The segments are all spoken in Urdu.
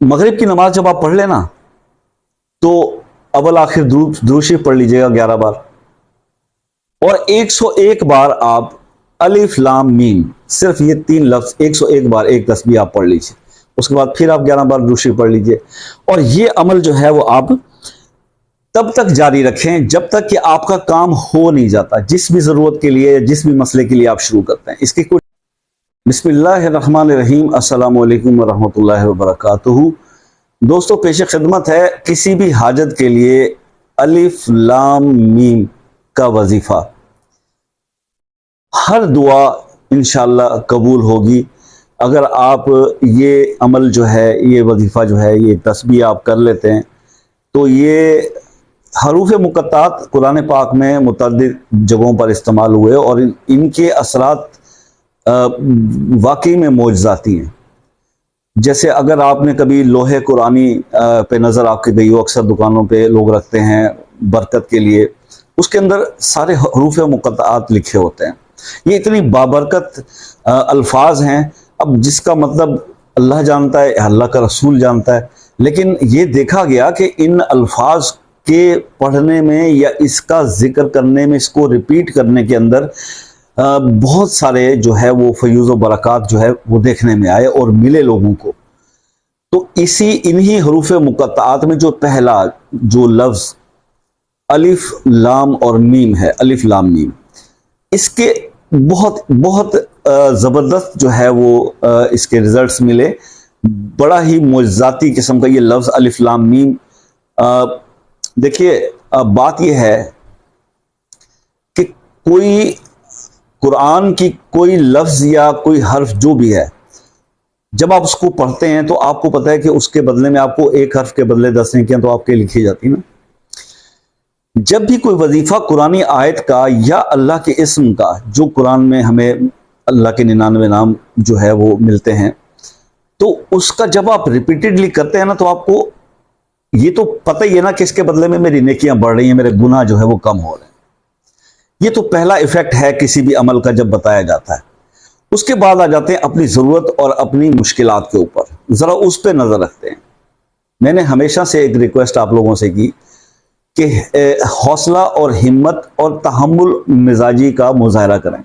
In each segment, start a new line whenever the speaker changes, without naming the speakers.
مغرب کی نماز جب آپ پڑھ لیں نا تو اول آخر درود شریف پڑھ لیجئے گا 11 بار، اور 101 بار آپ الف لام میم، صرف یہ 3 لفظ 101 بار ایک تسبیح آپ پڑھ لیجئے، اس کے بعد پھر آپ 11 بار درود شریف پڑھ لیجئے، اور یہ عمل جو ہے وہ آپ تب تک جاری رکھیں جب تک کہ آپ کا کام ہو نہیں جاتا، جس بھی ضرورت کے لیے، جس بھی مسئلے کے لیے آپ شروع کرتے ہیں۔ اس کی کچھ بسم اللہ الرحمن الرحیم، السلام علیکم ورحمۃ اللہ وبرکاتہ۔ دوستو، پیش خدمت ہے کسی بھی حاجت کے لیے الف لام میم کا وظیفہ۔ ہر دعا انشاءاللہ قبول ہوگی اگر آپ یہ عمل جو ہے، یہ وظیفہ جو ہے، یہ تسبیح آپ کر لیتے ہیں۔ تو یہ حروف مقطعات قرآن پاک میں متعدد جگہوں پر استعمال ہوئے اور ان کے اثرات واقعی میں معجزاتی ہیں۔ جیسے اگر آپ نے کبھی لوح قرآنی پہ نظر آپ کے گئی ہو، اکثر دکانوں پہ لوگ رکھتے ہیں برکت کے لیے، اس کے اندر سارے حروف مقطعات لکھے ہوتے ہیں۔ یہ اتنی بابرکت الفاظ ہیں، اب جس کا مطلب اللہ جانتا ہے، اللہ کا رسول جانتا ہے، لیکن یہ دیکھا گیا کہ ان الفاظ کے پڑھنے میں یا اس کا ذکر کرنے میں، اس کو ریپیٹ کرنے کے اندر بہت سارے جو ہے وہ فیوز و برکات جو ہے وہ دیکھنے میں آئے اور ملے لوگوں کو۔ تو انہی حروف مقطعات میں جو پہلا جو لفظ الف لام اور میم ہے، الف لام میم، اس کے بہت زبردست جو ہے وہ اس کے ریزلٹس ملے۔ بڑا ہی معجزاتی قسم کا یہ لفظ الف لام میم۔ دیکھیے، بات یہ ہے کہ کوئی قرآن کی کوئی لفظ یا کوئی حرف جو بھی ہے، جب آپ اس کو پڑھتے ہیں تو آپ کو پتہ ہے کہ اس کے بدلے میں آپ کو ایک حرف کے بدلے 10 نیکیاں تو آپ کے لکھی جاتی نا۔ جب بھی کوئی وظیفہ قرآنی آیت کا یا اللہ کے اسم کا، جو قرآن میں ہمیں اللہ کے 99 نام جو ہے وہ ملتے ہیں، تو اس کا جب آپ ریپیٹڈلی کرتے ہیں نا تو آپ کو یہ تو پتہ ہی ہے نا کہ اس کے بدلے میں میری نیکیاں بڑھ رہی ہیں، میرے گناہ جو ہے وہ کم ہو رہے ہیں۔ یہ تو پہلا ایفیکٹ ہے کسی بھی عمل کا جب بتایا جاتا ہے۔ اس کے بعد آ جاتے ہیں اپنی ضرورت اور اپنی مشکلات کے اوپر، ذرا اس پہ نظر رکھتے ہیں۔ میں نے ہمیشہ سے ایک ریکویسٹ آپ لوگوں سے کی کہ حوصلہ اور ہمت اور تحمل مزاجی کا مظاہرہ کریں۔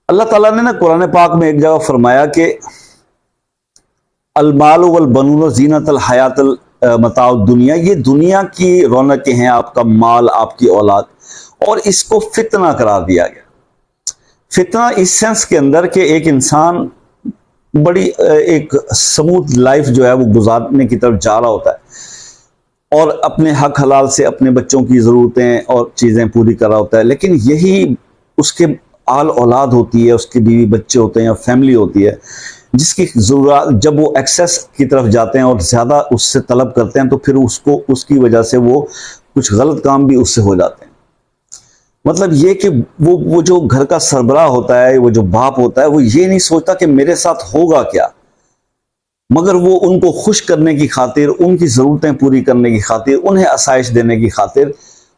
اللہ تعالیٰ نے نا قرآن پاک میں ایک جگہ فرمایا کہ المال والبنون زینت الحیات المتاع الدنیا، یہ دنیا کی رونقیں ہیں، آپ کا مال، آپ کی اولاد، اور اس کو فتنہ قرار دیا گیا۔ فتنہ اس سینس کے اندر کہ ایک انسان بڑی ایک سموتھ لائف جو ہے وہ گزارنے کی طرف جا رہا ہوتا ہے اور اپنے حق حلال سے اپنے بچوں کی ضرورتیں اور چیزیں پوری کر رہا ہوتا ہے، لیکن یہی اس کے آل اولاد ہوتی ہے، اس کے بیوی بچے ہوتے ہیں یا فیملی ہوتی ہے، جس کی ضرورت جب وہ ایکسیس کی طرف جاتے ہیں اور زیادہ اس سے طلب کرتے ہیں تو پھر اس کی وجہ سے وہ کچھ غلط کام بھی اس سے ہو جاتے ہیں۔ مطلب یہ کہ وہ جو گھر کا سربراہ ہوتا ہے، وہ جو باپ ہوتا ہے، وہ یہ نہیں سوچتا کہ میرے ساتھ ہوگا کیا، مگر وہ ان کو خوش کرنے کی خاطر، ان کی ضرورتیں پوری کرنے کی خاطر، انہیں آسائش دینے کی خاطر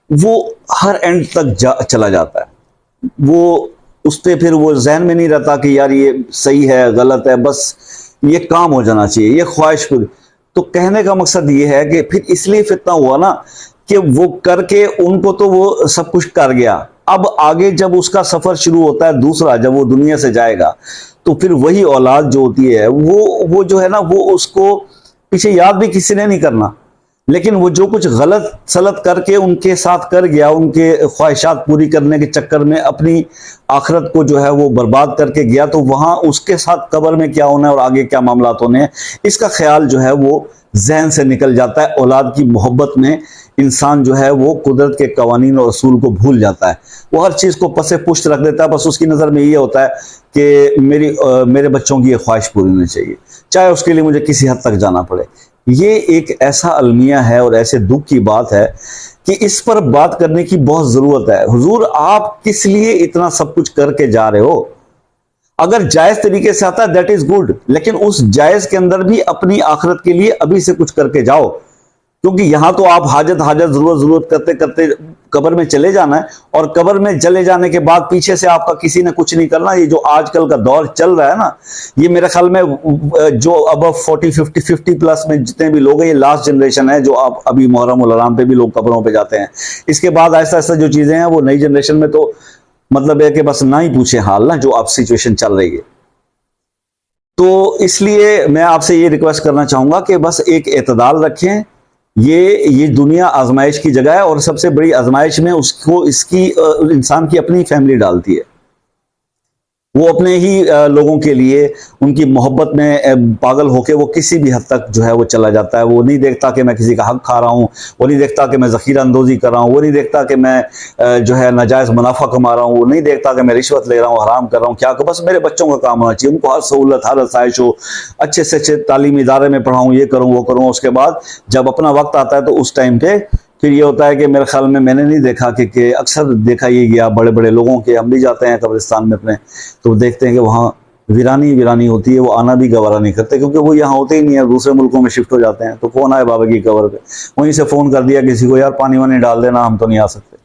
وہ ہر اینڈ تک چلا جاتا ہے۔ وہ اس پہ پھر وہ ذہن میں نہیں رہتا کہ یار یہ صحیح ہے غلط ہے، بس یہ کام ہو جانا چاہیے، یہ خواہش پوری۔ تو کہنے کا مقصد یہ ہے کہ پھر اس لیے فتنہ ہوا نا کہ وہ کر کے ان کو تو وہ سب کچھ کر گیا، اب آگے جب اس کا سفر شروع ہوتا ہے دوسرا، جب وہ دنیا سے جائے گا تو پھر وہی اولاد جو ہوتی ہے وہ جو ہے نا، وہ اس کو پیچھے یاد بھی کسی نے نہیں کرنا، لیکن وہ جو کچھ غلط سلط کر کے ان کے ساتھ کر گیا، ان کے خواہشات پوری کرنے کے چکر میں اپنی آخرت کو جو ہے وہ برباد کر کے گیا، تو وہاں اس کے ساتھ قبر میں کیا ہونا ہے اور آگے کیا معاملات ہونے ہیں، اس کا خیال جو ہے وہ ذہن سے نکل جاتا ہے۔ اولاد کی محبت میں انسان جو ہے وہ قدرت کے قوانین اور اصول کو بھول جاتا ہے، وہ ہر چیز کو پس پشت رکھ دیتا ہے، بس اس کی نظر میں یہ ہوتا ہے کہ میرے بچوں کی یہ خواہش پوری ہونی چاہیے، چاہے اس کے لیے مجھے کسی حد تک جانا پڑے۔ یہ ایک ایسا المیہ ہے اور ایسے دکھ کی بات ہے کہ اس پر بات کرنے کی بہت ضرورت ہے۔ حضور، آپ کس لیے اتنا سب کچھ کر کے جا رہے ہو؟ اگر جائز طریقے سے آتا ہے دیٹ از گڈ، لیکن اس جائز کے اندر بھی اپنی آخرت کے لیے ابھی سے کچھ کر کے جاؤ، کیونکہ یہاں تو آپ حاجت ضرورت کرتے کرتے قبر میں چلے جانا ہے، اور قبر میں چلے جانے کے بعد پیچھے سے آپ کا کسی نے کچھ نہیں کرنا۔ یہ جو آج کل کا دور چل رہا ہے نا، یہ میرے خیال میں جو اب 50 پلس میں جتنے بھی لوگ ہیں، یہ لاسٹ جنریشن ہے جو ابھی محرم الحرام پہ بھی لوگ قبروں پہ جاتے ہیں۔ اس کے بعد ایسا ایسا جو چیزیں ہیں وہ نئی جنریشن میں تو مطلب ہے کہ بس نہ ہی پوچھیں حال نا، جو اب سچویشن چل رہی ہے۔ تو اس لیے میں آپ سے یہ ریکویسٹ کرنا چاہوں گا کہ بس ایک اعتدال رکھیں۔ یہ دنیا آزمائش کی جگہ ہے، اور سب سے بڑی آزمائش میں انسان کی اپنی فیملی ڈالتی ہے۔ وہ اپنے ہی لوگوں کے لیے ان کی محبت میں پاگل ہو کے وہ کسی بھی حد تک جو ہے وہ چلا جاتا ہے۔ وہ نہیں دیکھتا کہ میں کسی کا حق کھا رہا ہوں، وہ نہیں دیکھتا کہ میں ذخیرہ اندوزی کر رہا ہوں، وہ نہیں دیکھتا کہ میں جو ہے ناجائز منافع کما رہا ہوں، وہ نہیں دیکھتا کہ میں رشوت لے رہا ہوں، حرام کر رہا ہوں۔ کیا کہ بس میرے بچوں کا کام ہونا چاہیے، ان کو ہر سہولت، ہر آسائش ہو، اچھے سے اچھے تعلیمی ادارے میں پڑھاؤں، یہ کروں وہ کروں۔ اس کے بعد جب اپنا وقت آتا ہے تو اس ٹائم پہ پھر یہ ہوتا ہے کہ میرے خیال میں نے نہیں دیکھا کہ اکثر دیکھا یہ گیا بڑے بڑے لوگوں کے، ہم بھی جاتے ہیں قبرستان میں اپنے، تو دیکھتے ہیں کہ وہاں ویرانی ہوتی ہے، وہ آنا بھی گوارا نہیں کرتے، کیونکہ وہ یہاں ہوتے ہی نہیں ہے، دوسرے ملکوں میں شفٹ ہو جاتے ہیں۔ تو کون آئے بابا کی قبر پہ؟ وہیں سے فون کر دیا کسی کو، یار پانی وانی ڈال دینا، ہم تو نہیں آ سکتے۔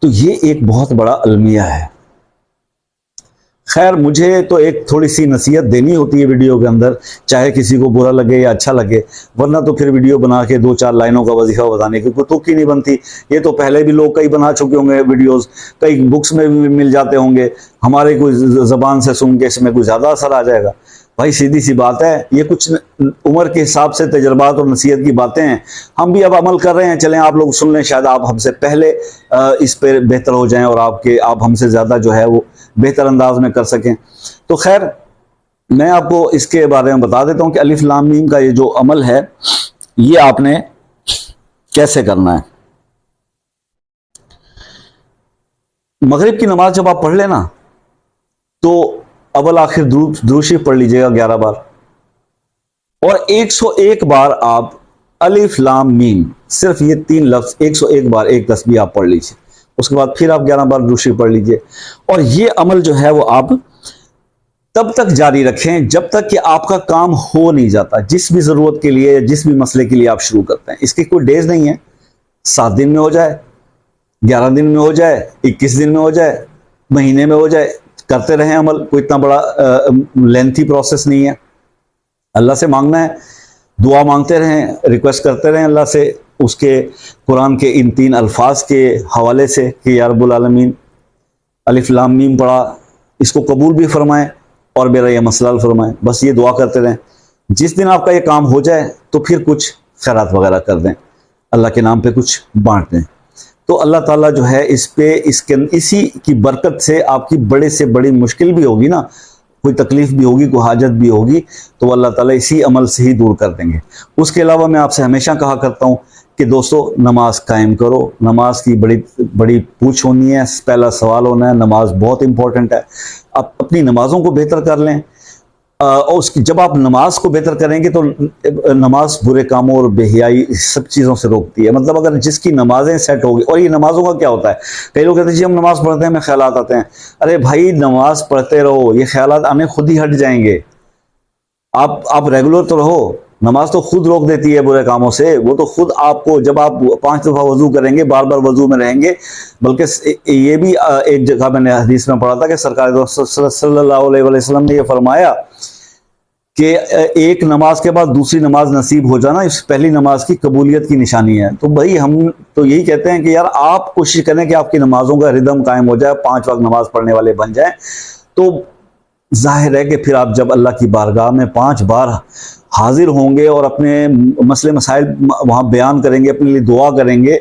تو یہ ایک بہت بڑا المیہ ہے۔ خیر، مجھے تو ایک تھوڑی سی نصیحت دینی ہوتی ہے ویڈیو کے اندر، چاہے کسی کو برا لگے یا اچھا لگے، ورنہ تو پھر ویڈیو بنا کے 2-4 لائنوں کا وظیفہ بتانے کی کوئی توقع ہی نہیں بنتی۔ یہ تو پہلے بھی لوگ کئی بنا چکے ہوں گے ویڈیوز، کئی بکس میں بھی مل جاتے ہوں گے، ہمارے کوئی زبان سے سن کے اس میں کوئی زیادہ اثر آ جائے گا؟ بھائی سیدھی سی بات ہے، یہ کچھ عمر کے حساب سے تجربات اور نصیحت کی باتیں ہیں، ہم بھی اب عمل کر رہے ہیں، چلیں آپ لوگ سن لیں، شاید آپ ہم سے پہلے اس پہ بہتر ہو جائیں، اور آپ ہم سے زیادہ جو ہے وہ بہتر انداز میں کر سکیں۔ تو خیر، میں آپ کو اس کے بارے میں بتا دیتا ہوں کہ الف لام میم کا یہ جو عمل ہے، یہ آپ نے کیسے کرنا ہے۔ مغرب کی نماز جب آپ پڑھ لیں نا، تو اول آخر درود شریف پڑھ لیجئے گا 11 بار، اور 101 بار آپ الف لام میم، صرف یہ 3 لفظ 101 بار ایک تسبیح آپ پڑھ لیجئے۔ اس کے بعد پھر آپ 11 بار درود شریف پڑھ لیجئے، اور یہ عمل جو ہے وہ آپ تب تک جاری رکھیں جب تک کہ آپ کا کام ہو نہیں جاتا۔ جس بھی ضرورت کے لیے، جس بھی مسئلے کے لیے آپ شروع کرتے ہیں، اس کی کوئی ڈیز نہیں ہے، 7 دن میں ہو جائے، 11 دن میں ہو جائے، 21 دن میں ہو جائے، مہینے میں ہو جائے، کرتے رہیں عمل۔ کوئی اتنا بڑا لینتھی پروسیس نہیں ہے۔ اللہ سے مانگنا ہے، دعا مانگتے رہیں، ریکویسٹ کرتے رہیں اللہ سے، اس کے قرآن کے ان 3 الفاظ کے حوالے سے کہ یا رب العالمین الف لام میم پڑھا، اس کو قبول بھی فرمائیں اور میرا یہ مسئلہ حل فرمائیں۔ بس یہ دعا کرتے رہیں۔ جس دن آپ کا یہ کام ہو جائے تو پھر کچھ خیرات وغیرہ کر دیں، اللہ کے نام پہ کچھ بانٹ دیں، تو اللہ تعالیٰ جو ہے اسی کی برکت سے آپ کی بڑے سے بڑی مشکل بھی ہوگی نا، کوئی تکلیف بھی ہوگی، کوئی حاجت بھی ہوگی، تو اللہ تعالیٰ اسی عمل سے ہی دور کر دیں گے۔ اس کے علاوہ میں آپ سے ہمیشہ کہا کرتا ہوں کہ دوستو، نماز قائم کرو۔ نماز کی بڑی پوچھ ہونی ہے، پہلا سوال ہونا ہے، نماز بہت امپورٹنٹ ہے۔ آپ اپنی نمازوں کو بہتر کر لیں، اور جب آپ نماز کو بہتر کریں گے تو نماز برے کاموں اور بے حیائی سب چیزوں سے روکتی ہے۔ مطلب اگر جس کی نمازیں سیٹ ہوگی، اور یہ نمازوں کا کیا ہوتا ہے، کئی لوگ کہتے ہیں جی ہم نماز پڑھتے ہیں ہمیں خیالات آتے ہیں۔ ارے بھائی، نماز پڑھتے رہو، یہ خیالات آنے خود ہی ہٹ جائیں گے۔ آپ ریگولر تو رہو، نماز تو خود روک دیتی ہے برے کاموں سے۔ وہ تو خود آپ کو، جب آپ 5 دفعہ وضو کریں گے، بار بار وضو میں رہیں گے، بلکہ یہ بھی ایک جگہ میں نے حدیث میں پڑھا تھا کہ سرکار صلی اللہ علیہ وسلم نے یہ فرمایا کہ ایک نماز کے بعد دوسری نماز نصیب ہو جانا اس پہلی نماز کی قبولیت کی نشانی ہے۔ تو بھائی ہم تو یہی کہتے ہیں کہ یار آپ کوشش کریں کہ آپ کی نمازوں کا ردم قائم ہو جائے، 5 وقت نماز پڑھنے والے بن جائیں، تو ظاہر ہے کہ پھر آپ جب اللہ کی بارگاہ میں 5 بار حاضر ہوں گے اور اپنے مسئلے مسائل وہاں بیان کریں گے، اپنے لیے دعا کریں گے،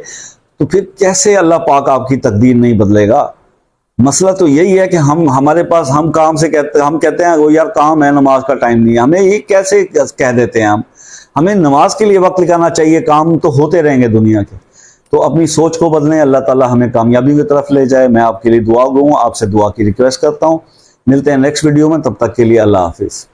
تو پھر کیسے اللہ پاک آپ کی تقدیر نہیں بدلے گا؟ مسئلہ تو یہی ہے کہ ہمارے پاس ہم کہتے ہیں وہ یار کام ہے، نماز کا ٹائم نہیں ہے۔ ہمیں یہ کیسے کہہ دیتے ہیں ہمیں نماز کے لیے وقت نکالنا چاہیے، کام تو ہوتے رہیں گے دنیا کے۔ تو اپنی سوچ کو بدلیں، اللہ تعالیٰ ہمیں کامیابی کی طرف لے جائے۔ میں آپ کے لیے دعا گوں، آپ سے دعا کی ریکویسٹ کرتا ہوں۔ ملتے ہیں نیکسٹ ویڈیو میں، تب تک کے لیے اللہ حافظ۔